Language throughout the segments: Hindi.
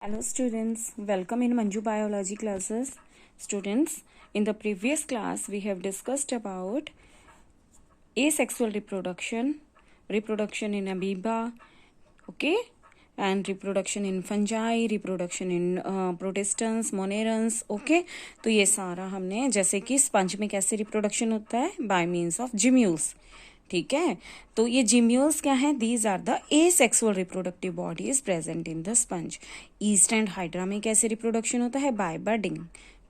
Hello students, welcome in Manju Biology classes. Students, in the previous class we have discussed about asexual reproduction, reproduction in amoeba, okay, and reproduction in fungi, reproduction in protistans, monerans, okay. तो ये सारा हमने, जैसे कि स्पंज में कैसे रिप्रोडक्शन होता है, बाय मीन्स ऑफ जिम्यूल्स, ठीक है। तो ये जिम्यूल्स क्या है, these are the asexual reproductive bodies present in the sponge. Yeast and hydra में कैसे रिप्रोडक्शन होता है, बाय बडिंग।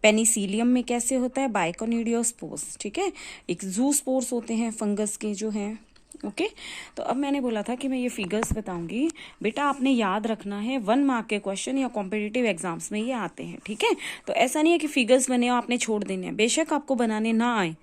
पेनिसिलियम में कैसे होता है, बाय कोनिडियोस्पोर्स, ठीक है। एक जूस्पोर्स होते हैं फंगस के जो हैं, ओके। तो अब मैंने बोला था कि मैं ये फिगर्स बताऊंगी, बेटा आपने याद रखना है, 1 मार्क के क्वेश्चन या कॉम्पिटिटिव एग्जाम्स में ये आते हैं, ठीक है। तो ऐसा नहीं है कि फिगर्स बने आपने छोड़ देने हैं, बेशक आपको बनाने ना आए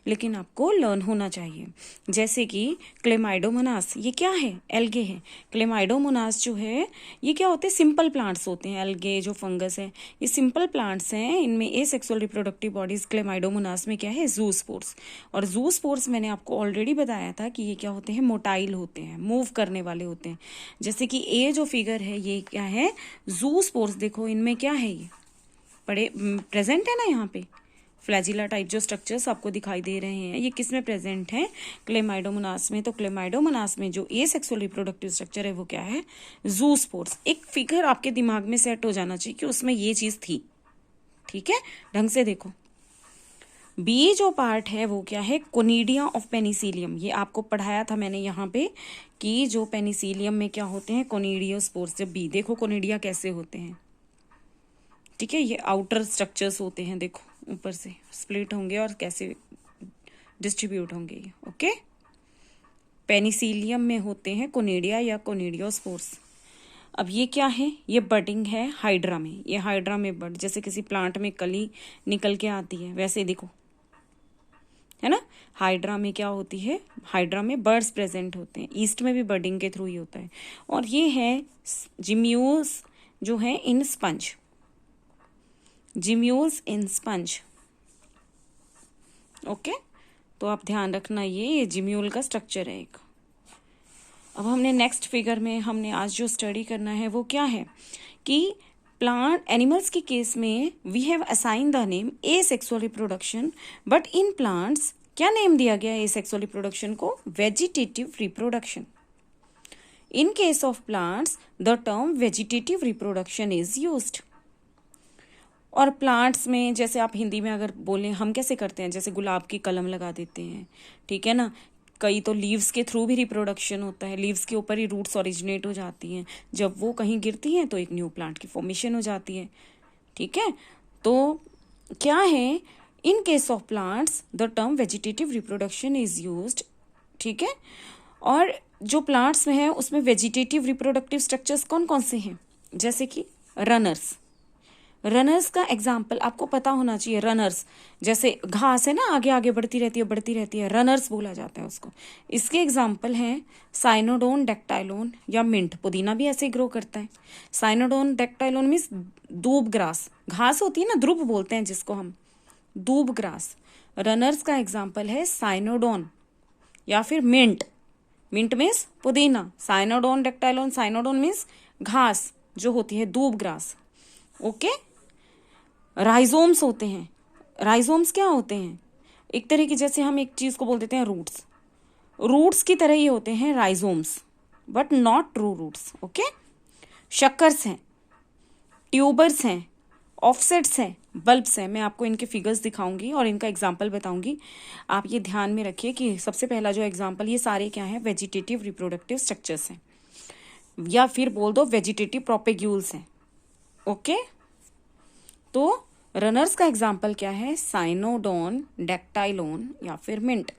लेकिन आपको लर्न होना चाहिए। जैसे कि क्लेमाइडोमोनास, ये क्या है, एल्गे है। क्लेमाइडोमोनास जो है ये क्या होते हैं, सिंपल प्लांट्स होते हैं। एल्गे जो फंगस है ये सिंपल प्लांट्स हैं, इनमें एसेक्सुअल रिप्रोडक्टिव बॉडीज क्लेमाइडोमोनास में क्या है, जूस्पोर्स। और जूस्पोर्स मैंने आपको ऑलरेडी बताया था कि ये क्या होते हैं, मोटाइल होते हैं, मूव करने वाले होते हैं। जैसे कि ये जो फिगर है ये क्या है, जूस्पोर्स। देखो इनमें क्या है, ये बड़े प्रेजेंट है ना, यहाँ पे फ्लैजिला टाइप जो स्ट्रक्चर्स आपको दिखाई दे रहे हैं, ये किस में प्रेजेंट है, क्लेमाइडोमोनास में। तो क्लेमाइडोमोनास में जो एसेक्सुअल रिप्रोडक्टिव स्ट्रक्चर है वो क्या है, जूस्पोर्स। एक फिगर आपके दिमाग में सेट हो जाना चाहिए कि उसमें ये चीज थी, ठीक है। ढंग से देखो, बी जो पार्ट है वो क्या है, कोनिडिया ऑफ पेनिसिलियम। ये आपको पढ़ाया था मैंने यहाँ पे कि जो पेनिसिलियम में क्या होते हैं, कोनिडियोस्पोर्स। जब बी देखो कोनिडिया कैसे होते हैं, ठीक है। ये आउटर स्ट्रक्चर्स होते हैं, देखो ऊपर से स्प्लिट होंगे और कैसे डिस्ट्रीब्यूट होंगे, ओके। पेनिसिलियम में होते हैं कोनिडिया या कोनिडियोस्पोर्स। अब ये क्या है, ये बडिंग है हाइड्रा में। ये हाइड्रा में बड, जैसे किसी प्लांट में कली निकल के आती है वैसे देखो, है ना। हाइड्रा में क्या होती है, हाइड्रा में बर्ड्स प्रेजेंट होते हैं। ईस्ट में भी बडिंग के थ्रू ही होता है। और ये है जिम्यूल्स जो है इन स्पंज, जिम्यूल्स इन स्पंज, ओके। तो आप ध्यान रखना, ये जिम्यूल का स्ट्रक्चर है एक। अब हमने नेक्स्ट फिगर में हमने आज जो स्टडी करना है वो क्या है कि प्लांट एनिमल्स के केस में we have assign the name asexual reproduction, but in plants क्या नेम दिया गया है एसेक्सुअल रिप्रोडक्शन को, vegetative reproduction. In case of plants the term vegetative reproduction is used. और प्लांट्स में जैसे आप हिंदी में अगर बोलें, हम कैसे करते हैं, जैसे गुलाब की कलम लगा देते हैं, ठीक है ना। कई तो लीव्स के थ्रू भी रिप्रोडक्शन होता है, लीव्स के ऊपर ही रूट्स ओरिजिनेट हो जाती हैं, जब वो कहीं गिरती हैं तो एक न्यू प्लांट की फॉर्मेशन हो जाती है, ठीक है। तो क्या है, इन case of plants the term vegetative reproduction is used, ठीक है। और जो प्लांट्स में है उसमें वेजिटेटिव रिप्रोडक्टिव स्ट्रक्चर्स कौन कौन से हैं, जैसे कि रनर्स। रनर्स का एग्जाम्पल आपको पता होना चाहिए। रनर्स जैसे घास है ना, आगे आगे बढ़ती रहती है, रनर्स बोला जाता है उसको। इसके एग्जाम्पल हैं साइनोडोन, डेक्टाइलोन या मिंट। पुदीना भी ऐसे ग्रो करता है। साइनोडोन डेक्टाइलोन मीन्स दूब ग्रास, घास होती है ना, ध्रुव बोलते हैं जिसको हम, दूब ग्रास। रनर्स का एग्जाम्पल है साइनोडोन या फिर मिंट। मिंट मीन्स पुदीना, साइनोडोन डेक्टाइलोन, साइनोडोन मीन्स घास जो होती है, दूब ग्रास, ओके। राइजोम्स होते हैं। राइजोम्स क्या होते हैं, एक तरह की, जैसे हम एक चीज को बोल देते हैं रूट्स, रूट्स की तरह ही होते हैं rhizomes, but not true roots, okay. Suckers हैं, ट्यूबर्स हैं, ऑफसेट्स हैं, बल्ब्स हैं। मैं आपको इनके फिगर्स दिखाऊंगी और इनका एग्जाम्पल बताऊंगी। आप ये ध्यान में रखिए कि सबसे पहला जो एग्जाम्पल, ये सारे क्या है, वेजिटेटिव रिप्रोडक्टिव स्ट्रक्चर्स हैं, या फिर बोल दो वेजिटेटिव प्रोपेग्यूल्स हैं, ओके। तो रनर्स का एग्जाम्पल क्या है, साइनोडोन, डेक्टाइलोन या फिर मिंट।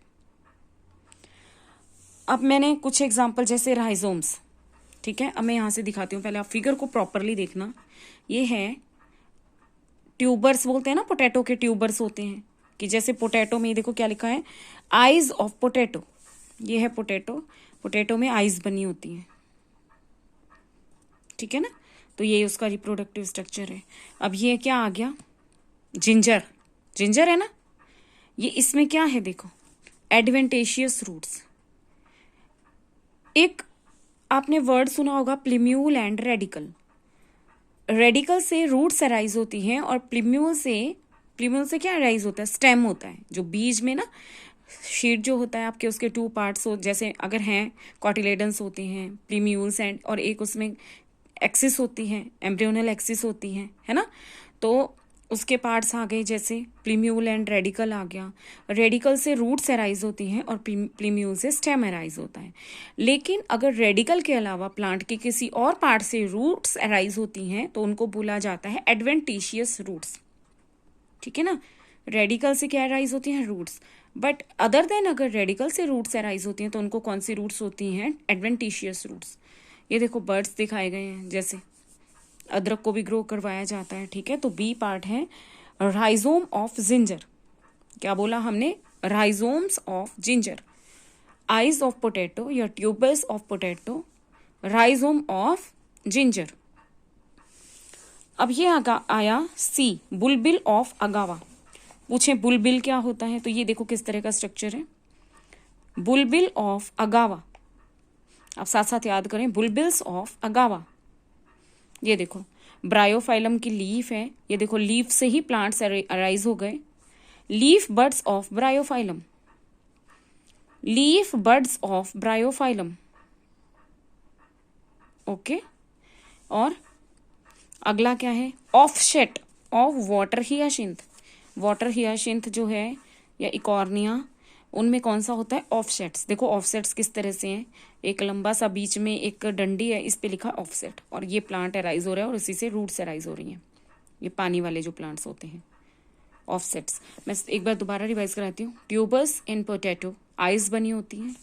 अब मैंने कुछ एग्जाम्पल जैसे राइजोम्स, ठीक है। अब मैं यहां से दिखाती हूँ, पहले आप फिगर को प्रॉपरली देखना। ये है ट्यूबर्स, बोलते हैं ना, पोटैटो के ट्यूबर्स होते हैं, कि जैसे पोटैटो में देखो क्या लिखा है, आईज ऑफ पोटैटो। ये है पोटैटो, पोटैटो में आईज बनी होती है, ठीक है ना। तो ये उसका रिप्रोडक्टिव स्ट्रक्चर है। अब ये क्या आ गया, जिंजर, जिंजर है ना, ये इसमें क्या है देखो, एडवेंटेशियस रूट्स। एक आपने वर्ड सुना होगा प्लिम्यूल एंड रेडिकल। रेडिकल से रूट्स अराइज होती हैं और प्लीम्यूल से क्या अराइज होता है, स्टेम होता है। जो बीज में ना शीट जो होता है आपके, उसके 2 पार्ट्स हो, जैसे अगर हैं कॉटिलेडन्स होते हैं, प्लीम्यूल्स एंड, और एक उसमें एक्सिस होती है, एम्ब्रियोनल एक्सिस होती है ना। तो उसके पार्ट्स आ गए, जैसे प्लीम्यूल एंड रेडिकल आ गया। रेडिकल से रूट्स अराइज होती हैं और प्लीम्यूल से स्टेम अराइज होता है। लेकिन अगर रेडिकल के अलावा प्लांट के किसी और पार्ट से रूट्स अराइज होती हैं तो उनको बोला जाता है एडवेंटिशियस रूट्स, ठीक है ना। रेडिकल से क्या अराइज होती हैं, रूट्स। बट अदर देन अगर रेडिकल से रूट्स अराइज होती हैं तो उनको कौन सी रूट्स होती हैं, एडवेंटिशियस रूट्स। ये देखो बर्ड्स दिखाए गए हैं, जैसे अदरक को भी ग्रो करवाया जाता है, ठीक है। तो बी पार्ट है राइजोम ऑफ जिंजर। क्या बोला हमने, rhizomes of ginger. Eyes of potato या tubers of potato, rhizome of ginger. अब ये आया सी, बुलबिल ऑफ अगावा। पूछे बुलबिल क्या होता है, तो ये देखो किस तरह का स्ट्रक्चर है, बुलबिल ऑफ अगावा। आप साथ साथ याद करें, बुलबिल्स ऑफ अगावा। ये देखो ब्रायोफाइलम की लीफ है, ये देखो लीफ से ही प्लांट्स अराइज हो गए। Leaf buds of Bryophyllum, leaf buds of Bryophyllum, okay. और अगला क्या है, ऑफसेट ऑफ वाटर हियासिंथ। वाटर हियासिंथ जो है या इकॉर्निया, उनमें कौन सा होता है, ऑफसेट्स। देखो ऑफसेट्स किस तरह से हैं, एक लंबा सा बीच में एक डंडी है, इस पे लिखा ऑफसेट, और ये प्लांट अराइज हो रहा है और इसी से रूट्स अराइज हो रही हैं। ये पानी वाले जो प्लांट्स होते हैं, ऑफसेट्स। मैं एक बार दोबारा रिवाइज कराती हूँ। ट्यूबर्स इन पोटैटो, आइज बनी होती हैं।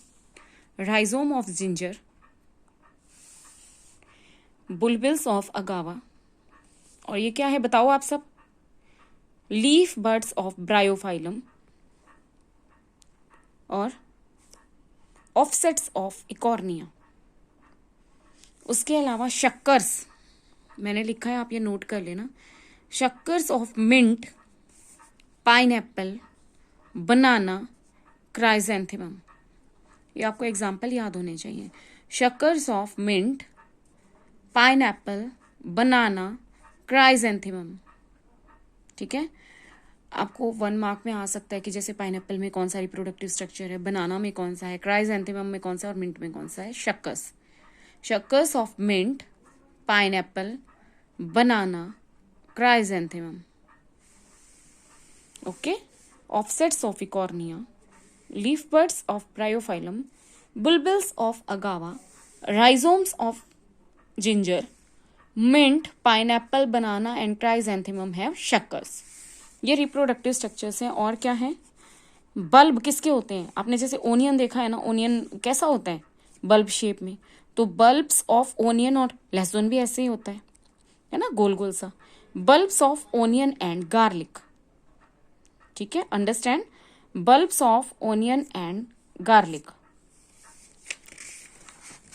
राइजोम ऑफ जिंजर, बुलबिल्स ऑफ अगावा, और ये क्या है बताओ आप सब, लीफ बड्स ऑफ ब्रायोफाइलम, और ऑफसेट्स ऑफ इकॉर्निया। उसके अलावा शक्कर्स मैंने लिखा है, आप ये नोट कर लेना। Suckers of mint, pineapple, banana, chrysanthemum. ये आपको एग्जाम्पल याद होने चाहिए। Suckers of mint, pineapple, banana, chrysanthemum, ठीक है। आपको 1 मार्क में आ सकता है कि जैसे पाइनएप्पल में कौन सा रिप्रोडक्टिव स्ट्रक्चर है, बनाना में कौन सा है, क्राइजेंथेमम में कौन सा, और मिंट में कौन सा है। Suckers, suckers of mint, pineapple, banana, chrysanthemum, okay. Offsets of eichhornia, leaf buds of bryophyllum, bulbils of agave, rhizomes of ginger, mint, pineapple, banana and chrysanthemum have suckers. ये रिप्रोडक्टिव स्ट्रक्चर्स हैं। और क्या है, बल्ब किसके होते हैं, आपने जैसे ओनियन देखा है ना, ओनियन कैसा होता है, बल्ब शेप में। तो बल्ब्स ऑफ ओनियन, और लहसुन भी ऐसे ही होता है ना, गोल गोल सा। Bulbs of onion and garlic, ठीक है, understand, bulbs of onion and garlic.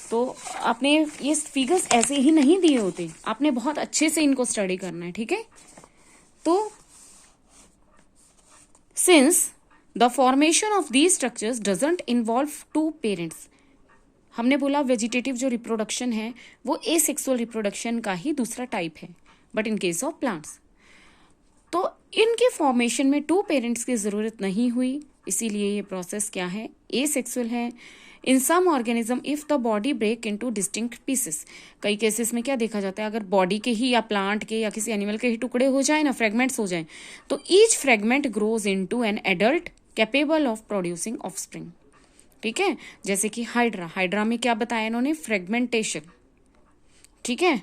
तो आपने ये फिगर्स ऐसे ही नहीं दिए होते, आपने बहुत अच्छे से इनको स्टडी करना है, ठीक है। तो since the formation of these structures doesn't involve 2 parents, हमने बोला वेजिटेटिव जो रिप्रोडक्शन है वो एसेक्सुअल रिप्रोडक्शन का ही दूसरा टाइप है, but in case of plants तो इनके फॉर्मेशन में 2 पेरेंट्स की जरूरत नहीं हुई, इसीलिए ये प्रोसेस क्या है, एसेक्सुअल है। In some organism if the body break into distinct pieces, कई केसेस में क्या देखा जाता है, अगर बॉडी के ही या प्लांट के या किसी एनिमल के ही टुकड़े हो जाए ना, फ्रेगमेंट्स हो जाए, तो each fragment grows into an adult capable of producing offspring, ठीक है। जैसे कि हाइड्रा में क्या बताया इन्होंने, फ्रेगमेंटेशन, ठीक है।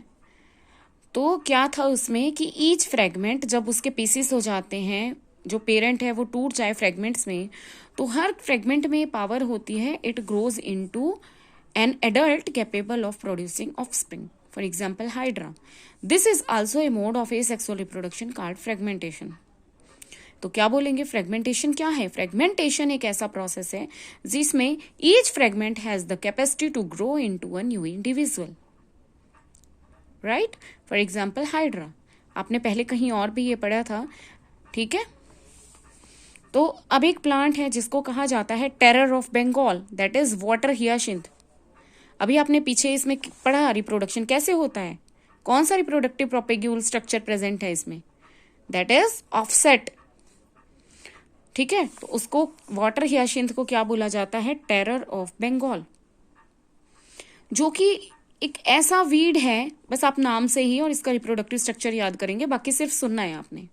तो क्या था उसमें कि ईच फ्रेगमेंट जब उसके पीसेस हो जाते हैं, जो पेरेंट है वो टूट जाए फ्रेगमेंट्स में, तो हर फ्रेगमेंट में पावर होती है, it grows into an adult capable of producing offspring, for example hydra. This is also a mode of asexual reproduction called fragmentation. तो क्या बोलेंगे, फ्रेगमेंटेशन क्या है, फ्रेगमेंटेशन एक ऐसा प्रोसेस है जिसमें each fragment has the capacity to grow into a new individual, right. For example hydra, आपने पहले कहीं और भी ये पढ़ा था, ठीक है। तो अब एक प्लांट है जिसको कहा जाता है terror of Bengal, that is water hyacinth. अभी आपने पीछे इसमें पढ़ा रिप्रोडक्शन कैसे होता है, कौन सा रिप्रोडक्टिव प्रोपेग्यूल स्ट्रक्चर प्रेजेंट है इसमें? That is offset. ठीक है, तो उसको वाटर हियासिंथ को क्या बोला जाता है? टेरर ऑफ बंगाल, जो कि एक ऐसा वीड है, बस आप नाम से ही और इसका रिप्रोडक्टिव स्ट्रक्चर याद करेंगे, बाकी सिर्फ सुनना है आपने।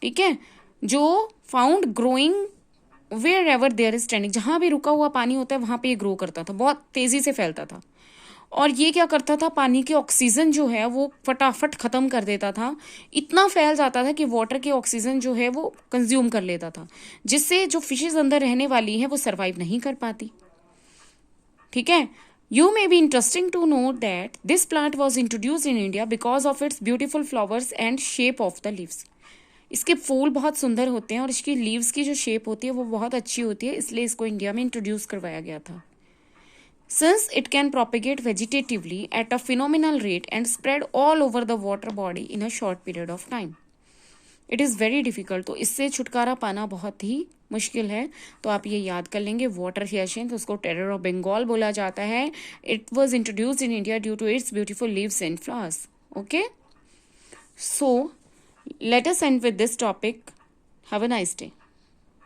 ठीक है, जो found growing wherever there is standing, जहां भी रुका हुआ पानी होता है वहां पे ये ग्रो करता था, बहुत तेजी से फैलता था। और ये क्या करता था? पानी के ऑक्सीजन जो है वो फटाफट खत्म कर देता था, इतना फैल जाता था कि वाटर के ऑक्सीजन जो है वो कंज्यूम कर लेता था, जिससे जो फिशेज अंदर रहने वाली हैं वो सर्वाइव नहीं कर पाती। ठीक है, you may be interesting to note that this plant was introduced in India because of its beautiful flowers and shape of the leaves. इसके फूल बहुत सुंदर होते हैं और इसकी लीव्स की जो शेप होती है वो बहुत अच्छी होती है, इसलिए इसको इंडिया में इंट्रोड्यूस करवाया गया था। Since it can propagate vegetatively at a phenomenal rate and spread all over the water body in a short period of time. It is very difficult, तो इससे छुटकारा पाना बहुत ही मुश्किल है। तो आप ये याद कर लेंगे, वाटर हियासिंथ, उसको टेरर ऑफ बंगाल बोला जाता है। It was introduced in India due to its beautiful leaves and flowers. Okay, so let us end with this topic. Have a nice day.